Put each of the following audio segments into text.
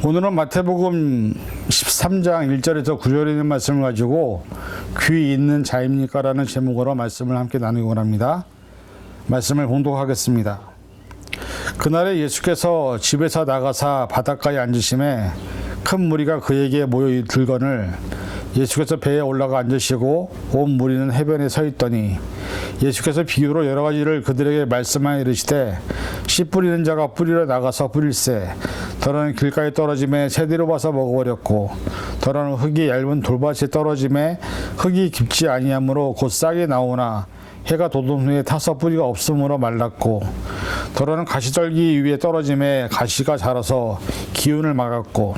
오늘은 마태복음 13장 1절에서 9절에 있는 말씀을 가지고 귀 있는 자입니까? 라는 제목으로 말씀을 함께 나누고 합니다. 말씀을 봉독하겠습니다. 그날에 예수께서 집에서 나가사 바닷가에 앉으심에 큰 무리가 그에게 모여 들거늘 예수께서 배에 올라가 앉으시고 온 무리는 해변에 서 있더니 예수께서 비유로 여러 가지를 그들에게 말씀하여 이르시되 씨 뿌리는 자가 뿌리러 나가서 뿌릴새 더러는 길가에 떨어짐에 새들이 와서 먹어버렸고 더러는 흙이 얇은 돌밭에 떨어짐에 흙이 깊지 아니하므로 곧 싹이 나오나 해가 돋은 후에 타서 뿌리가 없으므로 말랐고 더러는 가시떨기 위에 떨어짐에 가시가 자라서 기운을 막았고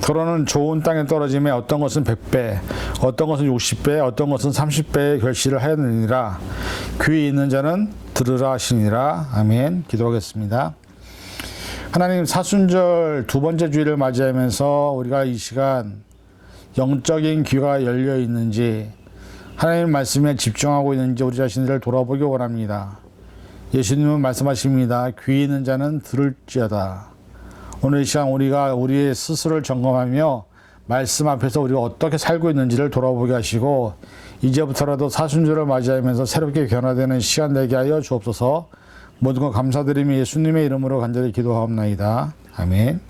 더러는 좋은 땅에 떨어짐에 어떤 것은 100배 어떤 것은 60배 어떤 것은 30배의 결실을 하였느니라. 귀 있는 자는 들으라 하시니라. 아멘. 기도하겠습니다. 하나님, 사순절 두 번째 주일을 맞이하면서 우리가 이 시간 영적인 귀가 열려 있는지 하나님 말씀에 집중하고 있는지 우리 자신들을 돌아보기 원합니다. 예수님은 말씀하십니다. 귀 있는 자는 들을지어다. 오늘 이 시간 우리가 우리의 스스로를 점검하며 말씀 앞에서 우리가 어떻게 살고 있는지를 돌아보게 하시고 이제부터라도 사순절을 맞이하면서 새롭게 변화되는 시간 되게 하여 주옵소서. 모든 것 감사드리며 예수님의 이름으로 간절히 기도하옵나이다. 아멘.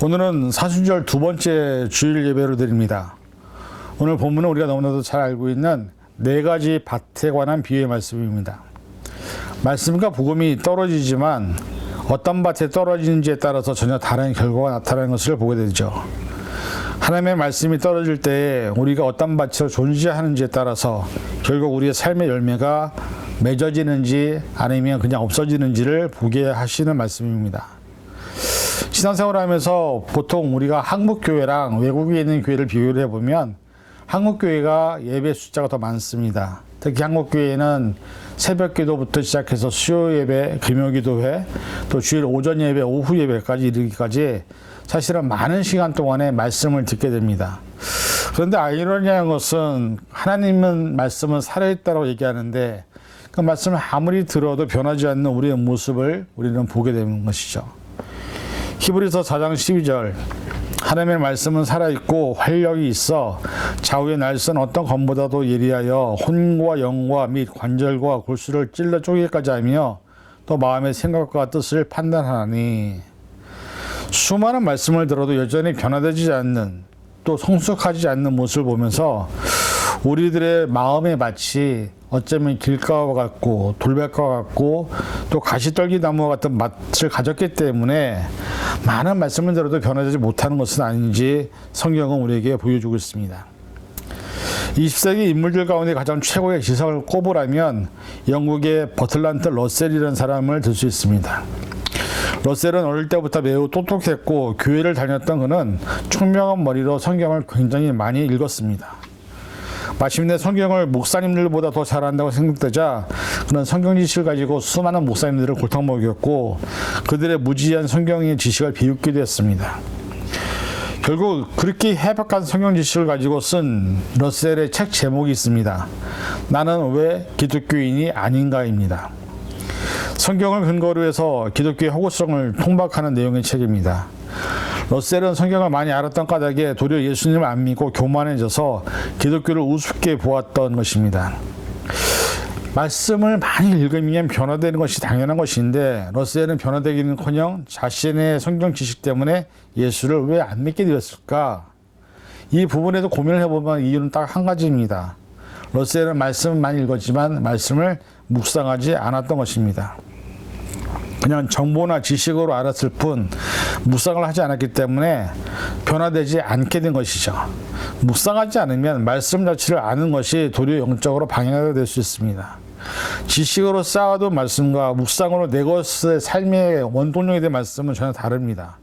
오늘은 사순절 두 번째 주일 예배를 드립니다. 오늘 본문은 우리가 너무나도 잘 알고 있는 네 가지 밭에 관한 비유의 말씀입니다. 말씀과 복음이 떨어지지만 어떤 밭에 떨어지는지에 따라서 전혀 다른 결과가 나타나는 것을 보게 되죠. 하나님의 말씀이 떨어질 때에 우리가 어떤 밭으로 존재하는지에 따라서 결국 우리의 삶의 열매가 맺어지는지 아니면 그냥 없어지는지를 보게 하시는 말씀입니다. 신앙생활을 하면서 보통 우리가 한국교회랑 외국에 있는 교회를 비교를 해보면 한국교회가 예배 숫자가 더 많습니다. 특히 한국교회는 새벽 기도부터 시작해서 수요 예배, 금요 기도회, 또 주일 오전 예배, 오후 예배까지 이르기까지 사실은 많은 시간 동안에 말씀을 듣게 됩니다. 그런데 아이러니한 것은 하나님은 말씀은 살아있다고 얘기하는데 그 말씀을 아무리 들어도 변하지 않는 우리의 모습을 우리는 보게 되는 것이죠. 히브리서 4장 12절 하나님의 말씀은 살아있고 활력이 있어 좌우의 날선 어떤 검보다도 예리하여 혼과 영과 및 관절과 골수를 찔러 쪼개기까지 하며 또 마음의 생각과 뜻을 판단하니 수많은 말씀을 들어도 여전히 변화되지 않는 또 성숙하지 않는 모습을 보면서 우리들의 마음의 밭이 어쩌면 길가와 같고 돌밭과 같고 또 가시떨기 나무와 같은 맛을 가졌기 때문에 많은 말씀을 들어도 변화되지 못하는 것은 아닌지 성경은 우리에게 보여주고 있습니다. 20세기 인물들 가운데 가장 최고의 지성을 꼽으라면 영국의 버틀란트 러셀이라는 사람을 들 수 있습니다. 러셀은 어릴 때부터 매우 똑똑했고 교회를 다녔던 그는 총명한 머리로 성경을 굉장히 많이 읽었습니다. 마침내 성경을 목사님들보다 더 잘한다고 생각되자 그는 성경 지식을 가지고 수많은 목사님들을 골탕 먹였고 그들의 무지한 성경의 지식을 비웃기도 했습니다. 결국 그렇게 해박한 성경 지식을 가지고 쓴 러셀의 책 제목이 있습니다. 나는 왜 기독교인이 아닌가입니다. 성경을 근거로 해서 기독교의 허구성을 통박하는 내용의 책입니다. 러셀은 성경을 많이 알았던 까닭에 도리어 예수님을 안 믿고 교만해져서 기독교를 우습게 보았던 것입니다. 말씀을 많이 읽으면 변화되는 것이 당연한 것인데 러셀은 변화되기는커녕 자신의 성경 지식 때문에 예수를 왜 안 믿게 되었을까? 이 부분에도 고민을 해보면 이유는 딱 한 가지입니다. 러셀은 말씀을 많이 읽었지만 말씀을 묵상하지 않았던 것입니다. 그냥 정보나 지식으로 알았을 뿐 묵상을 하지 않았기 때문에 변화되지 않게 된 것이죠. 묵상하지 않으면 말씀 자체를 아는 것이 도리어 영적으로 방해가 될 수 있습니다. 지식으로 쌓아둔 말씀과 묵상으로 내 것의 삶의 원동력이 된 말씀은 전혀 다릅니다.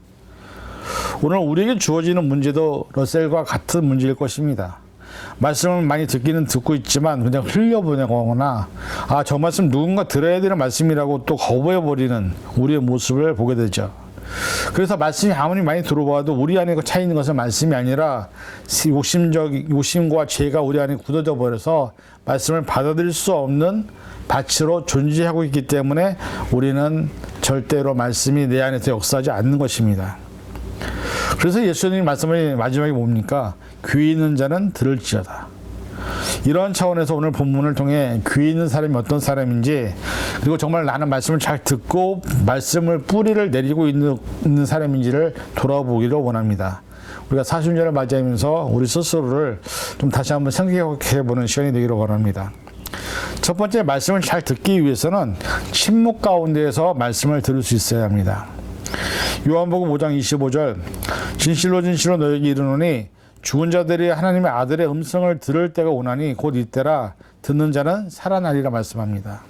오늘 우리에게 주어지는 문제도 러셀과 같은 문제일 것입니다. 말씀을 많이 듣기는 듣고 있지만 그냥 흘려보내거나 저 말씀 누군가 들어야 되는 말씀이라고 또 거부해버리는 우리의 모습을 보게 되죠. 그래서 말씀이 아무리 많이 들어봐도 우리 안에 차 있는 것은 말씀이 아니라 욕심과 죄가 우리 안에 굳어져 버려서 말씀을 받아들일 수 없는 밭으로 존재하고 있기 때문에 우리는 절대로 말씀이 내 안에서 역사하지 않는 것입니다. 그래서 예수님의 말씀이 마지막에 뭡니까? 귀 있는 자는 들을지어다. 이런 차원에서 오늘 본문을 통해 귀 있는 사람이 어떤 사람인지, 그리고 정말 나는 말씀을 잘 듣고 말씀을 뿌리를 내리고 있는 사람인지를 돌아보기를 원합니다. 우리가 사순절을 맞이하면서 우리 스스로를 좀 다시 한번 생각해보는 시간이 되기를 원합니다. 첫 번째, 말씀을 잘 듣기 위해서는 침묵 가운데에서 말씀을 들을 수 있어야 합니다. 요한복음 5장 25절, 진실로 진실로 너에게 이르노니 죽은 자들이 하나님의 아들의 음성을 들을 때가 오나니 곧 이때라. 듣는 자는 살아나리라 말씀합니다.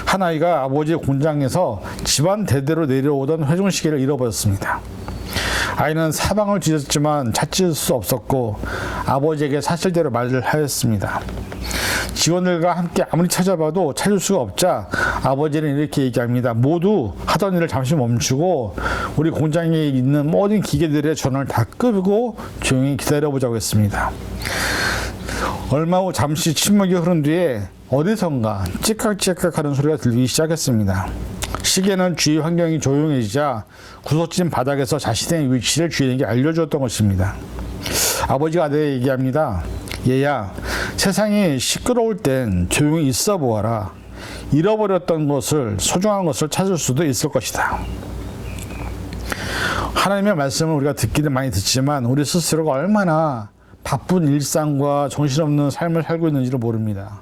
한 아이가 아버지의 공장에서 집안 대대로 내려오던 회중시계를 잃어버렸습니다. 아이는 사방을 뒤졌지만 찾을 수 없었고 아버지에게 사실대로 말을 하였습니다. 직원들과 함께 아무리 찾아봐도 찾을 수가 없자 아버지는 이렇게 얘기합니다. 모두 하던 일을 잠시 멈추고 우리 공장에 있는 모든 기계들의 전원을 다 끄고 조용히 기다려보자고 했습니다. 얼마 후 잠시 침묵이 흐른 뒤에 어디선가 찌깍찌깍 하는 소리가 들리기 시작했습니다. 시계는 주위 환경이 조용해지자 구석진 바닥에서 자신의 위치를 주인에게 알려주었던 것입니다. 아버지가 아들에게 얘기합니다. 얘야, 세상이 시끄러울 땐 조용히 있어 보아라. 잃어버렸던 것을, 소중한 것을 찾을 수도 있을 것이다. 하나님의 말씀을 우리가 듣기는 많이 듣지만 우리 스스로가 얼마나 바쁜 일상과 정신없는 삶을 살고 있는지를 모릅니다.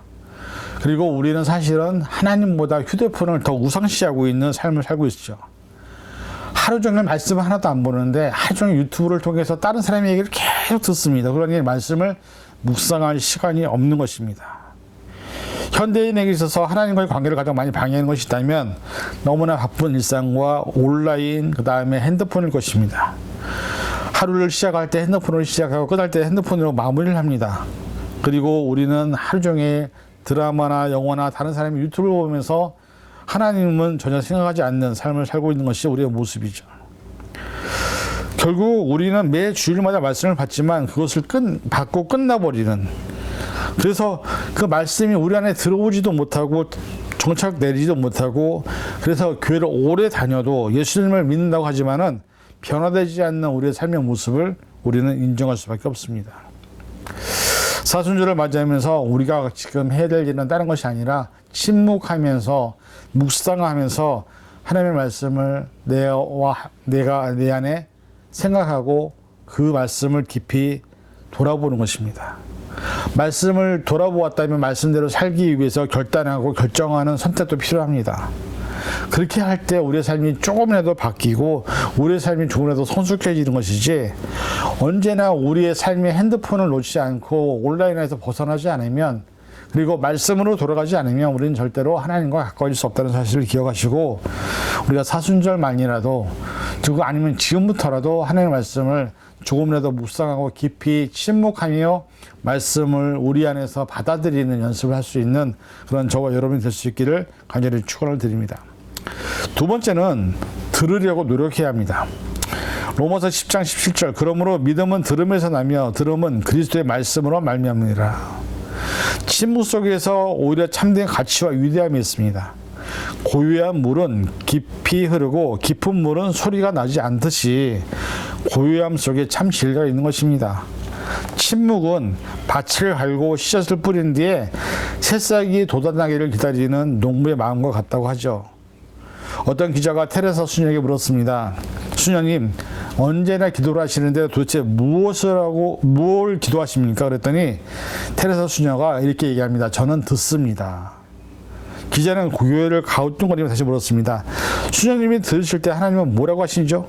그리고 우리는 사실은 하나님보다 휴대폰을 더 우상시하고 있는 삶을 살고 있죠. 하루 종일 말씀을 하나도 안 보는데 하루 종일 유튜브를 통해서 다른 사람의 얘기를 계속 듣습니다. 그러니 말씀을 묵상할 시간이 없는 것입니다. 현대인에게 있어서 하나님과의 관계를 가장 많이 방해하는 것이 있다면 너무나 바쁜 일상과 온라인, 그 다음에 핸드폰일 것입니다. 하루를 시작할 때 핸드폰으로 시작하고 끝날 때 핸드폰으로 마무리를 합니다. 그리고 우리는 하루 종일 드라마나 영화나 다른 사람의 유튜브를 보면서 하나님은 전혀 생각하지 않는 삶을 살고 있는 것이 우리의 모습이죠. 결국 우리는 매 주일마다 말씀을 받지만 그것을 받고 끝나버리는, 그래서 그 말씀이 우리 안에 들어오지도 못하고 정착 내리지도 못하고, 그래서 교회를 오래 다녀도 예수님을 믿는다고 하지만은 변화되지 않는 우리의 삶의 모습을 우리는 인정할 수밖에 없습니다. 사순절을 맞이하면서 우리가 지금 해야 될 일은 다른 것이 아니라 침묵하면서 묵상하면서 하나님의 말씀을 내가 내 안에 생각하고 그 말씀을 깊이 돌아보는 것입니다. 말씀을 돌아보았다면 말씀대로 살기 위해서 결단하고 결정하는 선택도 필요합니다. 그렇게 할 때 우리의 삶이 조금이라도 바뀌고 우리의 삶이 조금이라도 성숙해지는 것이지, 언제나 우리의 삶의 핸드폰을 놓지 않고 온라인에서 벗어나지 않으면, 그리고 말씀으로 돌아가지 않으면 우리는 절대로 하나님과 가까워질 수 없다는 사실을 기억하시고, 우리가 사순절만이라도, 그리고 아니면 지금부터라도 하나님의 말씀을 조금이라도 묵상하고 깊이 침묵하며 말씀을 우리 안에서 받아들이는 연습을 할 수 있는 그런 저와 여러분이 될 수 있기를 간절히 축원을 드립니다. 두 번째는 들으려고 노력해야 합니다. 로마서 10장 17절, 그러므로 믿음은 들음에서 나며 들음은 그리스도의 말씀으로 말미암으리라. 침묵 속에서 오히려 참된 가치와 위대함이 있습니다. 고요한 물은 깊이 흐르고 깊은 물은 소리가 나지 않듯이 고요함 속에 참 진리가 있는 것입니다. 침묵은 밭을 갈고 씨앗을 뿌린 뒤에 새싹이 돋아나기를 기다리는 농부의 마음과 같다고 하죠. 어떤 기자가 테레사 수녀에게 물었습니다. 수녀님, 언제나 기도를 하시는데 도대체 뭘 기도하십니까? 그랬더니 테레사 수녀가 이렇게 얘기합니다. 저는 듣습니다. 기자는 고개를 가우뚱거리며 다시 물었습니다. 수녀님이 들으실 때 하나님은 뭐라고 하시죠?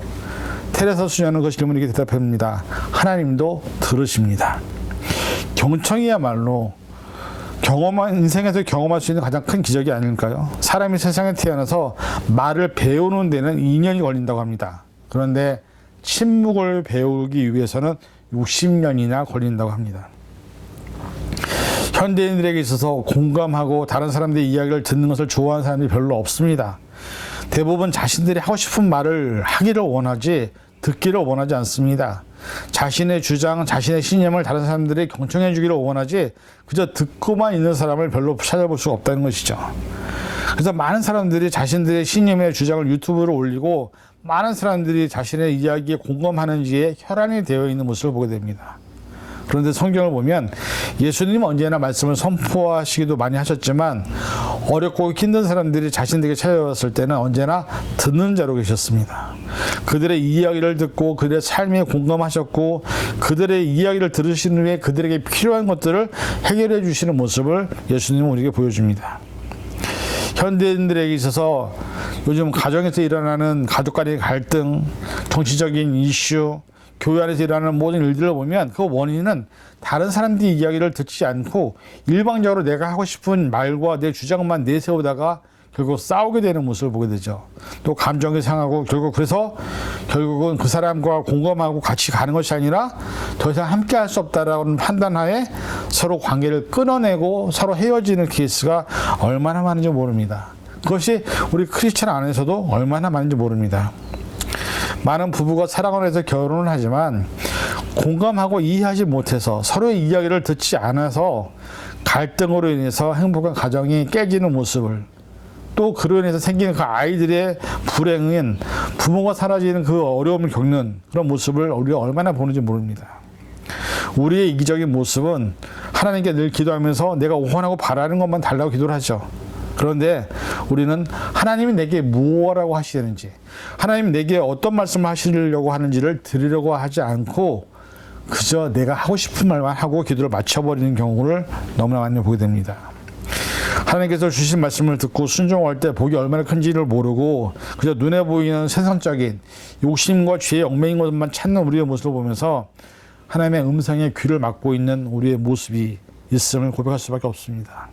테레사 수녀는 그 질문에게 대답합니다. 하나님도 들으십니다. 경청이야말로 인생에서 경험할 수 있는 가장 큰 기적이 아닐까요? 사람이 세상에 태어나서 말을 배우는 데는 2년이 걸린다고 합니다. 그런데 침묵을 배우기 위해서는 60년이나 걸린다고 합니다. 현대인들에게 있어서 공감하고 다른 사람들의 이야기를 듣는 것을 좋아하는 사람들이 별로 없습니다. 대부분 자신들이 하고 싶은 말을 하기를 원하지 듣기를 원하지 않습니다. 자신의 주장, 자신의 신념을 다른 사람들이 경청해 주기를 원하지 그저 듣고만 있는 사람을 별로 찾아볼 수가 없다는 것이죠. 그래서 많은 사람들이 자신들의 신념의 주장을 유튜브로 올리고 많은 사람들이 자신의 이야기에 공감하는지에 혈안이 되어 있는 모습을 보게 됩니다. 그런데 성경을 보면 예수님은 언제나 말씀을 선포하시기도 많이 하셨지만 어렵고 힘든 사람들이 자신들에게 찾아왔을 때는 언제나 듣는 자로 계셨습니다. 그들의 이야기를 듣고 그들의 삶에 공감하셨고 그들의 이야기를 들으신 후에 그들에게 필요한 것들을 해결해 주시는 모습을 예수님은 우리에게 보여줍니다. 현대인들에게 있어서 요즘 가정에서 일어나는 가족 간의 갈등, 정치적인 이슈, 교회 안에서 일어나는 모든 일들을 보면 그 원인은 다른 사람들의 이야기를 듣지 않고 일방적으로 내가 하고 싶은 말과 내 주장만 내세우다가 결국 싸우게 되는 모습을 보게 되죠. 또 감정이 상하고 결국은 그 사람과 공감하고 같이 가는 것이 아니라 더 이상 함께 할 수 없다라는 판단하에 서로 관계를 끊어내고 서로 헤어지는 케이스가 얼마나 많은지 모릅니다. 그것이 우리 크리스천 안에서도 얼마나 많은지 모릅니다. 많은 부부가 사랑을 해서 결혼을 하지만 공감하고 이해하지 못해서 서로의 이야기를 듣지 않아서 갈등으로 인해서 행복한 가정이 깨지는 모습을 또 그로 인해서 생기는 그 아이들의 불행은 부모가 사라지는 그 어려움을 겪는 그런 모습을 우리가 얼마나 보는지 모릅니다. 우리의 이기적인 모습은 하나님께 늘 기도하면서 내가 원하고 바라는 것만 달라고 기도를 하죠. 그런데 우리는 하나님이 내게 무엇이라고 하시는지 하나님이 내게 어떤 말씀을 하시려고 하는지를 들으려고 하지 않고 그저 내가 하고 싶은 말만 하고 기도를 마쳐버리는 경우를 너무나 많이 보게 됩니다. 하나님께서 주신 말씀을 듣고 순종할 때 복이 얼마나 큰지를 모르고 그저 눈에 보이는 세상적인 욕심과 죄의 얽매인 것만 찾는 우리의 모습을 보면서 하나님의 음성에 귀를 막고 있는 우리의 모습이 있음을 고백할 수밖에 없습니다.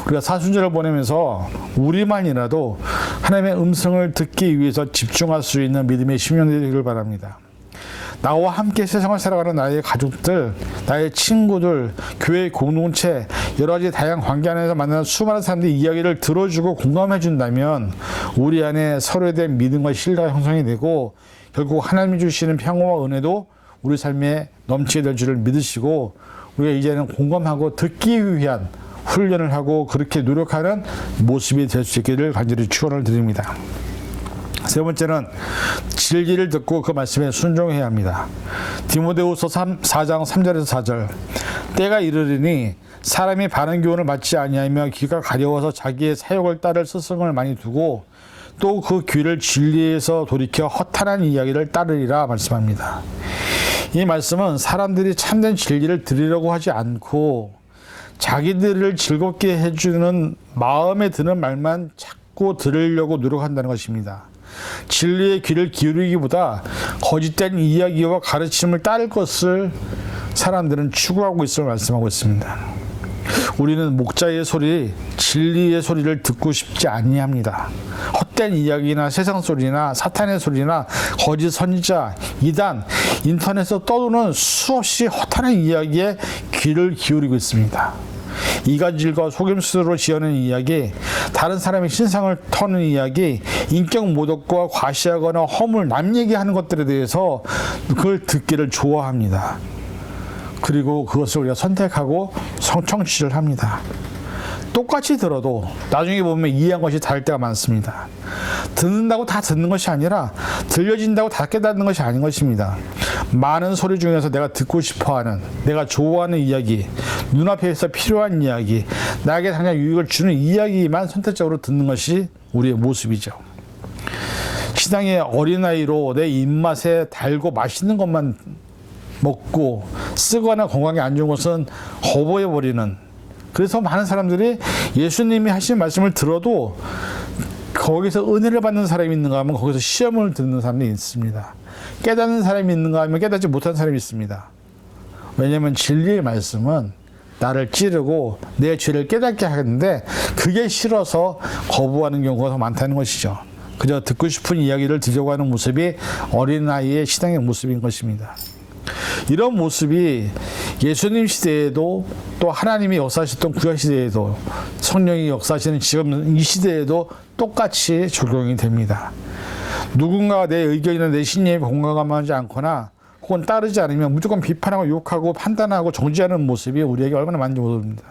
우리가 사순절을 보내면서 우리만이라도 하나님의 음성을 듣기 위해서 집중할 수 있는 믿음의 심령이 되기를 바랍니다. 나와 함께 세상을 살아가는 나의 가족들, 나의 친구들, 교회 공동체, 여러 가지 다양한 관계 안에서 만나는 수많은 사람들의 이야기를 들어주고 공감해 준다면 우리 안에 서로에 대한 믿음과 신뢰가 형성이 되고 결국 하나님이 주시는 평화와 은혜도 우리 삶에 넘치게 될 줄을 믿으시고 우리가 이제는 공감하고 듣기 위한 훈련을 하고 그렇게 노력하는 모습이 될 수 있기를 간절히 축원을 드립니다. 세 번째는 진리를 듣고 그 말씀에 순종해야 합니다. 디모데후서 4장 3절에서 4절 때가 이르리니 사람이 바른 교훈을 받지 아니하며 귀가 가려워서 자기의 사욕을 따를 스승을 많이 두고 또 그 귀를 진리에서 돌이켜 허탄한 이야기를 따르리라 말씀합니다. 이 말씀은 사람들이 참된 진리를 들으려고 하지 않고 자기들을 즐겁게 해주는 마음에 드는 말만 자꾸 들으려고 노력한다는 것입니다. 진리의 귀를 기울이기보다 거짓된 이야기와 가르침을 따를 것을 사람들은 추구하고 있음을 말씀하고 있습니다. 우리는 목자의 소리, 진리의 소리를 듣고 싶지 아니합니다. 헛된 이야기나 세상 소리나 사탄의 소리나 거짓 선지자, 이단, 인터넷에서 떠도는 수없이 허탄한 이야기에 귀를 기울이고 있습니다. 이간질과 속임수로 지어낸 이야기, 다른 사람의 신상을 터는 이야기, 인격 모독과 과시하거나 허물, 남 얘기하는 것들에 대해서 그걸 듣기를 좋아합니다. 그리고 그것을 우리가 선택하고 성청취를 합니다. 똑같이 들어도 나중에 보면 이해한 것이 다를 때가 많습니다. 듣는다고 다 듣는 것이 아니라 들려진다고 다 깨닫는 것이 아닌 것입니다. 많은 소리 중에서 내가 듣고 싶어하는, 내가 좋아하는 이야기, 눈앞에서 필요한 이야기, 나에게 당장 유익을 주는 이야기만 선택적으로 듣는 것이 우리의 모습이죠. 신앙의 어린아이로 내 입맛에 달고 맛있는 것만 먹고 쓰거나 건강에 안 좋은 것은 거부해버리는, 그래서 많은 사람들이 예수님이 하신 말씀을 들어도 거기서 은혜를 받는 사람이 있는가 하면 거기서 시험을 듣는 사람이 있습니다. 깨닫는 사람이 있는가 하면 깨닫지 못하는 사람이 있습니다. 왜냐하면 진리의 말씀은 나를 찌르고 내 죄를 깨닫게 하는데 그게 싫어서 거부하는 경우가 더 많다는 것이죠. 그저 듣고 싶은 이야기를 들려고 하는 모습이 어린아이의 신앙의 모습인 것입니다. 이런 모습이 예수님 시대에도 또 하나님이 역사하셨던 구약 시대에도 성령이 역사하시는 지금 이 시대에도 똑같이 적용이 됩니다. 누군가가 내 의견이나 내 신념에 공감하지 않거나 혹은 따르지 않으면 무조건 비판하고 욕하고 판단하고 정지하는 모습이 우리에게 얼마나 많은지 모릅니다.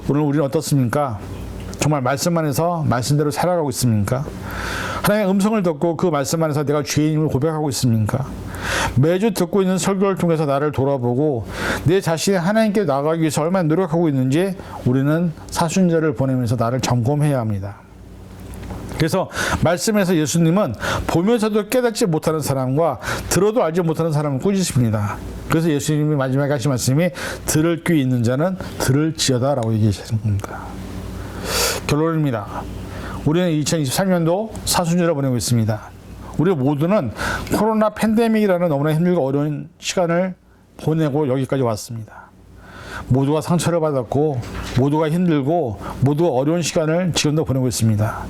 오늘 우리는 어떻습니까? 정말 말씀 안에서 말씀대로 살아가고 있습니까? 하나님의 음성을 듣고 그 말씀 안에서 내가 죄인임을 고백하고 있습니까? 매주 듣고 있는 설교를 통해서 나를 돌아보고 내 자신이 하나님께 나아가기 위해서 얼마나 노력하고 있는지 우리는 사순절을 보내면서 나를 점검해야 합니다. 그래서 말씀에서 예수님은 보면서도 깨닫지 못하는 사람과 들어도 알지 못하는 사람을 꾸짖습니다. 그래서 예수님이 마지막에 하신 말씀이 들을 귀 있는 자는 들을지어다 라고 얘기하시는 겁니다. 결론입니다. 우리는 2023년도 사순절을 보내고 있습니다. 우리 모두는 코로나 팬데믹이라는 너무나 힘들고 어려운 시간을 보내고 여기까지 왔습니다. 모두가 상처를 받았고 모두가 힘들고 모두가 어려운 시간을 지금도 보내고 있습니다.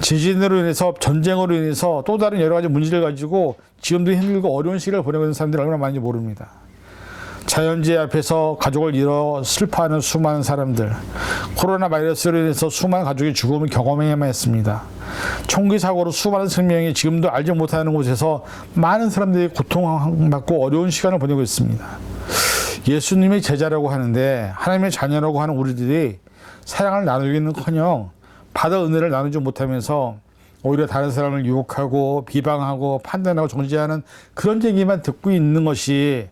지진으로 인해서 전쟁으로 인해서 또 다른 여러 가지 문제를 가지고 지금도 힘들고 어려운 시기를 보내고 있는 사람들이 얼마나 많은지 모릅니다. 자연재해 앞에서 가족을 잃어 슬퍼하는 수많은 사람들, 코로나 바이러스로 인해서 수많은 가족이 죽음을 경험해야만 했습니다. 총기 사고로 수많은 생명이 지금도 알지 못하는 곳에서 많은 사람들이 고통받고 어려운 시간을 보내고 있습니다. 예수님의 제자라고 하는데 하나님의 자녀라고 하는 우리들이 사랑을 나누기는커녕 받은 은혜를 나누지 못하면서 오히려 다른 사람을 유혹하고 비방하고 판단하고 정죄하는 그런 얘기만 듣고 있는 것이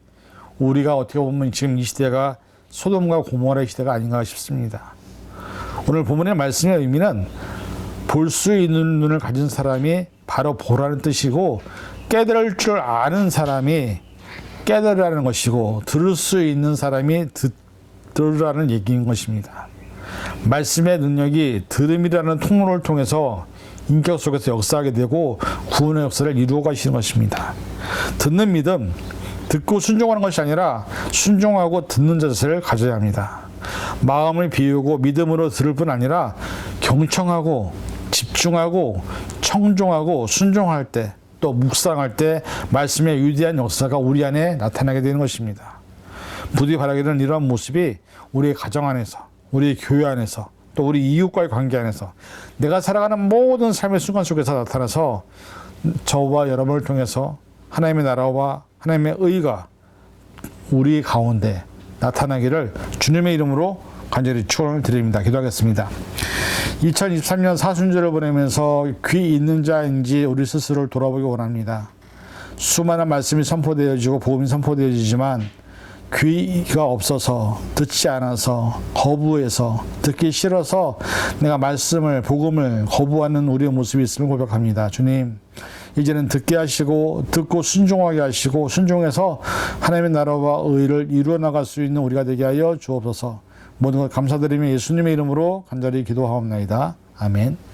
우리가 어떻게 보면 지금 이 시대가 소돔과 고모라의 시대가 아닌가 싶습니다. 오늘 본문의 말씀의 의미는 볼 수 있는 눈을 가진 사람이 바로 보라는 뜻이고 깨달을 줄 아는 사람이 깨달으라는 것이고 들을 수 있는 사람이 들으라는 얘기인 것입니다. 말씀의 능력이 들음이라는 통로를 통해서 인격 속에서 역사하게 되고 구원의 역사를 이루어 가시는 것입니다. 듣는 믿음, 듣고 순종하는 것이 아니라 순종하고 듣는 자세를 가져야 합니다. 마음을 비우고 믿음으로 들을 뿐 아니라 경청하고 집중하고 청종하고 순종할 때 또 묵상할 때 말씀의 위대한 역사가 우리 안에 나타나게 되는 것입니다. 부디 바라기는 이러한 모습이 우리의 가정 안에서, 우리의 교회 안에서, 또 우리 이웃과의 관계 안에서 내가 살아가는 모든 삶의 순간 속에서 나타나서 저와 여러분을 통해서 하나님의 나라와 하나님의 의가 우리 가운데 나타나기를 주님의 이름으로 간절히 축원을 드립니다. 기도하겠습니다. 2023년 사순절을 보내면서 귀 있는 자인지 우리 스스로를 돌아보기 원합니다. 수많은 말씀이 선포되어지고 복음이 선포되어지지만 귀가 없어서 듣지 않아서 거부해서 듣기 싫어서 내가 말씀을 복음을 거부하는 우리의 모습이 있음을 고백합니다. 주님, 이제는 듣게 하시고 듣고 순종하게 하시고 순종해서 하나님의 나라와 의를 이루어 나갈 수 있는 우리가 되게 하여 주옵소서. 모든 것 감사드리며 예수님의 이름으로 간절히 기도하옵나이다. 아멘.